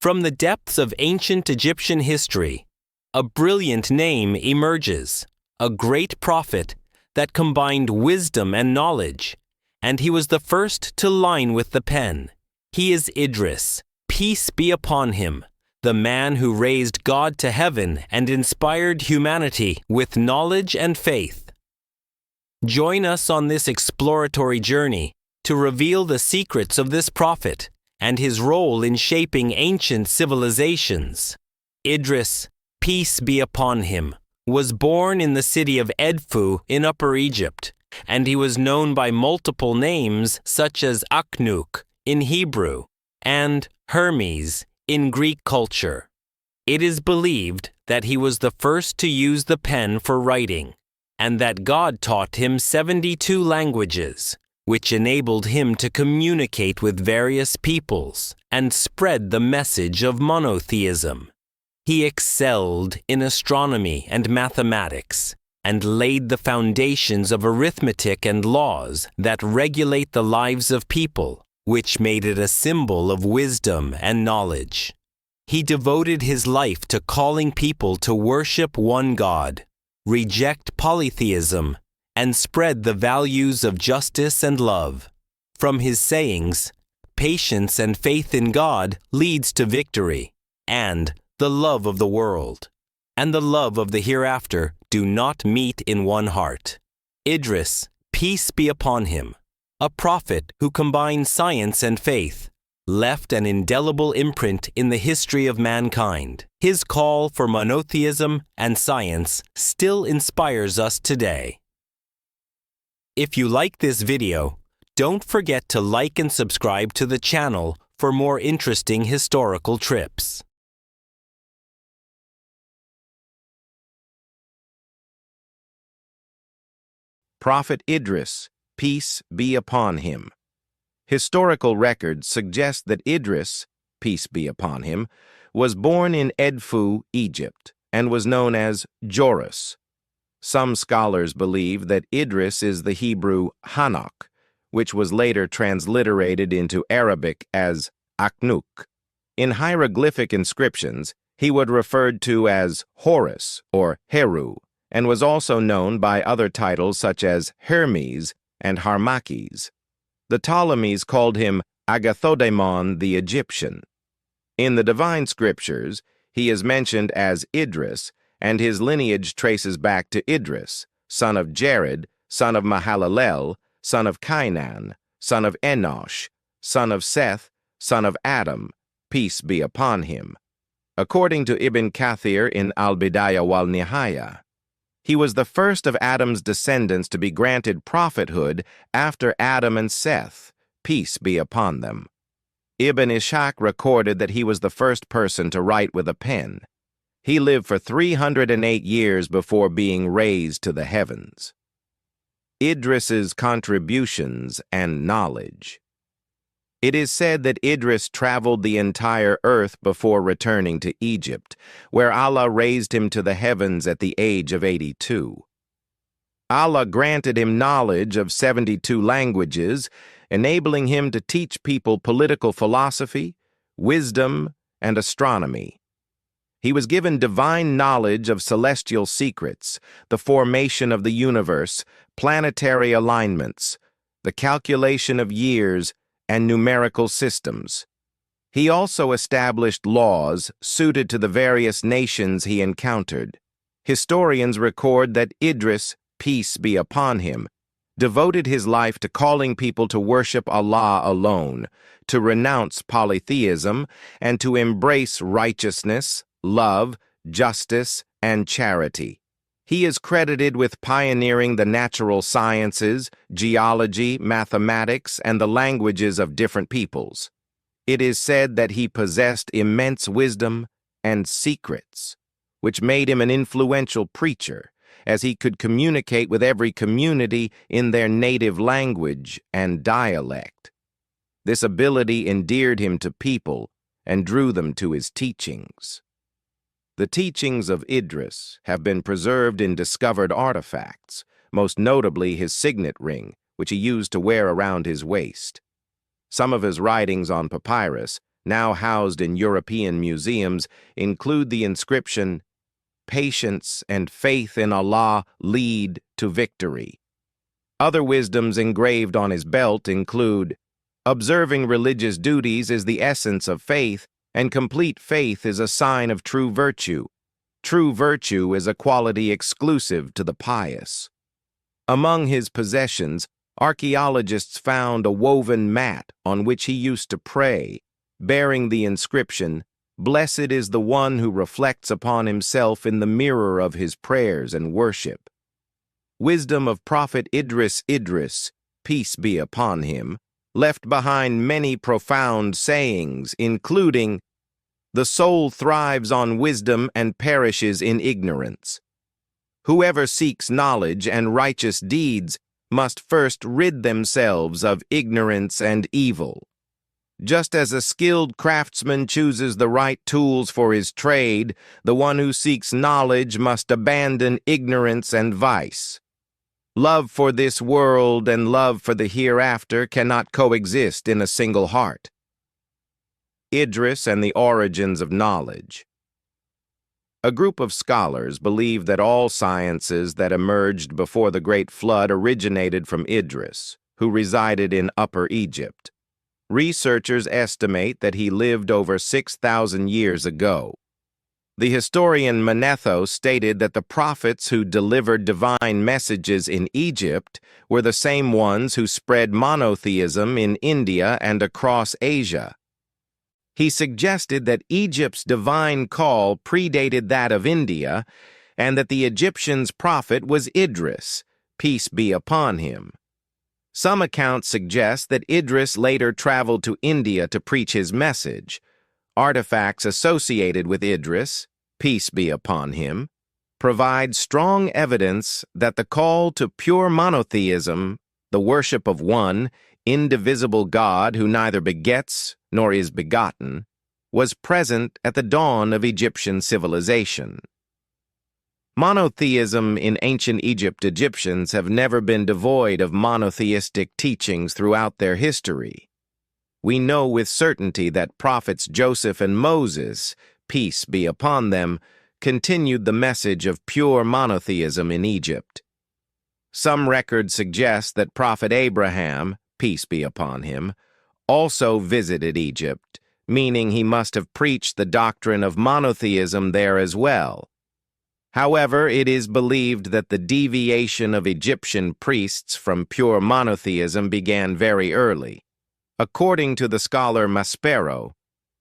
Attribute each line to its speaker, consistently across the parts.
Speaker 1: From the depths of ancient Egyptian history, a brilliant name emerges, a great prophet that combined wisdom and knowledge, and he was the first to line with the pen. He is Idris, peace be upon him, the man who raised God to heaven and inspired humanity with knowledge and faith. Join us on this exploratory journey to reveal the secrets of this prophet and his role in shaping ancient civilizations. Idris, peace be upon him, was born in the city of Edfu in Upper Egypt, and he was known by multiple names such as Aknoukh in Hebrew and Hermes in Greek culture. It is believed that he was the first to use the pen for writing, and that God taught him 72 languages, which enabled him to communicate with various peoples and spread the message of monotheism. He excelled in astronomy and mathematics, and laid the foundations of arithmetic and laws that regulate the lives of people, which made it a symbol of wisdom and knowledge. He devoted his life to calling people to worship one God, reject polytheism, and spread the values of justice and love. From his sayings, patience and faith in God leads to victory, and the love of the world and the love of the hereafter do not meet in one heart. Idris, peace be upon him, a prophet who combined science and faith, left an indelible imprint in the history of mankind. His call for monotheism and science still inspires us today. If you like this video, don't forget to like and subscribe to the channel for more interesting historical trips.
Speaker 2: Prophet Idris, peace be upon him. Historical records suggest that Idris, peace be upon him, was born in Edfu, Egypt, and was known as Joris. Some scholars believe that Idris is the Hebrew Aknoukh, which was later transliterated into Arabic as Aknoukh. In hieroglyphic inscriptions, he was referred to as Horus or Heru, and was also known by other titles such as Hermes and Harmaches. The Ptolemies called him Agathodemon the Egyptian. In the divine scriptures, he is mentioned as Idris, and his lineage traces back to Idris, son of Jared, son of Mahalalel, son of Cainan, son of Enosh, son of Seth, son of Adam, peace be upon him. According to Ibn Kathir in Al-Bidayah wal-Nihaya, he was the first of Adam's descendants to be granted prophethood after Adam and Seth, peace be upon them. Ibn Ishaq recorded that he was the first person to write with a pen. He lived for 308 years before being raised to the heavens. Idris's contributions and knowledge. It is said that Idris traveled the entire earth before returning to Egypt, where Allah raised him to the heavens at the age of 82. Allah granted him knowledge of 72 languages, enabling him to teach people political philosophy, wisdom, and astronomy. He was given divine knowledge of celestial secrets, the formation of the universe, planetary alignments, the calculation of years, and numerical systems. He also established laws suited to the various nations he encountered. Historians record that Idris, peace be upon him, devoted his life to calling people to worship Allah alone, to renounce polytheism, and to embrace righteousness, love, justice, and charity. He is credited with pioneering the natural sciences, geology, mathematics, and the languages of different peoples. It is said that he possessed immense wisdom and secrets, which made him an influential preacher, as he could communicate with every community in their native language and dialect. This ability endeared him to people and drew them to his teachings. The teachings of Idris have been preserved in discovered artifacts, most notably his signet ring, which he used to wear around his waist. Some of his writings on papyrus now housed in European museums, include the inscription, "Patience and faith in Allah lead to victory." Other wisdoms engraved on his belt include, "Observing religious duties is the essence of faith, and complete faith is a sign of true virtue. True virtue is a quality exclusive to the pious." Among his possessions, archaeologists found a woven mat on which he used to pray, bearing the inscription, "Blessed is the one who reflects upon himself in the mirror of his prayers and worship." Wisdom of Prophet Idris, peace be upon him, left behind many profound sayings, including, "The soul thrives on wisdom and perishes in ignorance. Whoever seeks knowledge and righteous deeds must first rid themselves of ignorance and evil. Just as a skilled craftsman chooses the right tools for his trade, the one who seeks knowledge must abandon ignorance and vice. Love for this world and love for the hereafter cannot coexist in a single heart." Idris and the origins of knowledge. A group of scholars believe that all sciences that emerged before the Great Flood originated from Idris, who resided in Upper Egypt. Researchers estimate that he lived over 6,000 years ago. The historian Manetho stated that the prophets who delivered divine messages in Egypt were the same ones who spread monotheism in India and across Asia. He suggested that Egypt's divine call predated that of India, and that the Egyptians' prophet was Idris, peace be upon him. Some accounts suggest that Idris later traveled to India to preach his message. Artifacts associated with Idris, peace be upon him, provide strong evidence that the call to pure monotheism, the worship of one, indivisible God who neither begets nor is begotten, was present at the dawn of Egyptian civilization. Monotheism in ancient Egyptians have never been devoid of monotheistic teachings throughout their history. We know with certainty that prophets Joseph and Moses, peace be upon them, continued the message of pure monotheism in Egypt. Some records suggest that Prophet Abraham, peace be upon him, also visited Egypt, meaning he must have preached the doctrine of monotheism there as well. However, it is believed that the deviation of Egyptian priests from pure monotheism began very early. According to the scholar Maspero,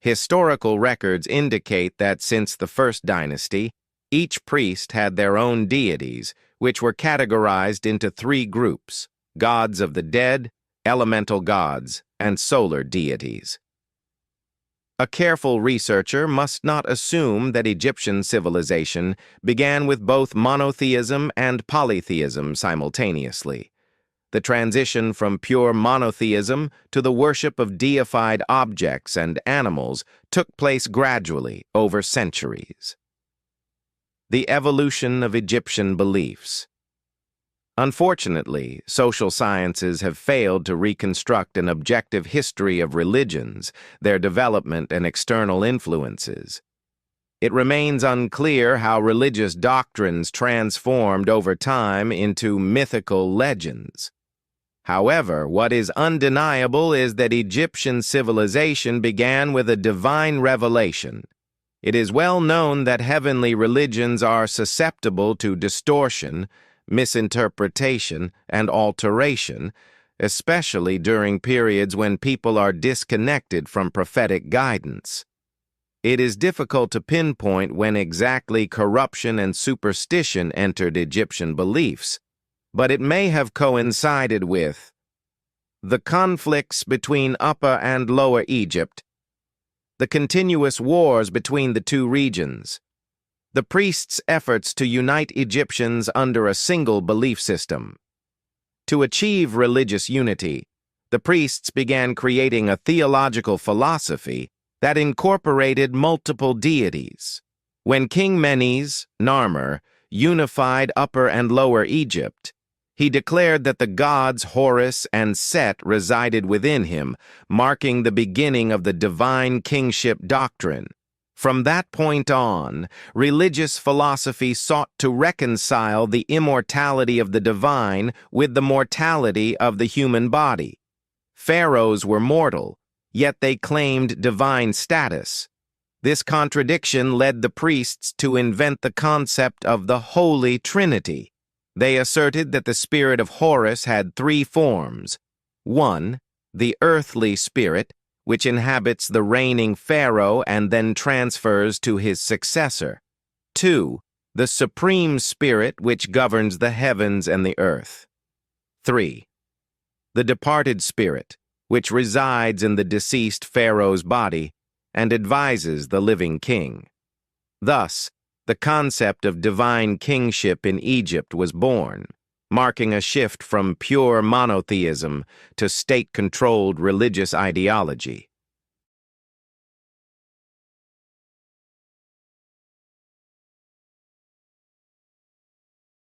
Speaker 2: historical records indicate that since the first dynasty, each priest had their own deities, which were categorized into three groups: gods of the dead, elemental gods, and solar deities. A careful researcher must not assume that Egyptian civilization began with both monotheism and polytheism simultaneously. The transition from pure monotheism to the worship of deified objects and animals took place gradually over centuries. The evolution of Egyptian beliefs. Unfortunately, social sciences have failed to reconstruct an objective history of religions, their development, and external influences. It remains unclear how religious doctrines transformed over time into mythical legends. However, what is undeniable is that Egyptian civilization began with a divine revelation. It is well known that heavenly religions are susceptible to distortion, misinterpretation, and alteration, especially during periods when people are disconnected from prophetic guidance. It is difficult to pinpoint when exactly corruption and superstition entered Egyptian beliefs, but it may have coincided with the conflicts between Upper and Lower Egypt, the continuous wars between the two regions, the priests' efforts to unite Egyptians under a single belief system. To achieve religious unity, the priests began creating a theological philosophy that incorporated multiple deities. When King Menes, Narmer, unified Upper and Lower Egypt, He declared that the gods Horus and Set resided within him, marking the beginning of the divine kingship doctrine. From that point on, religious philosophy sought to reconcile the immortality of the divine with the mortality of the human body. Pharaohs were mortal, yet they claimed divine status. This contradiction led the priests to invent the concept of the Holy Trinity. They asserted that the spirit of Horus had three forms. 1. The earthly spirit, which inhabits the reigning pharaoh and then transfers to his successor. 2. The supreme spirit, which governs the heavens and the earth. 3. The departed spirit, which resides in the deceased pharaoh's body and advises the living king. Thus, the concept of divine kingship in Egypt was born, marking a shift from pure monotheism to state-controlled religious ideology.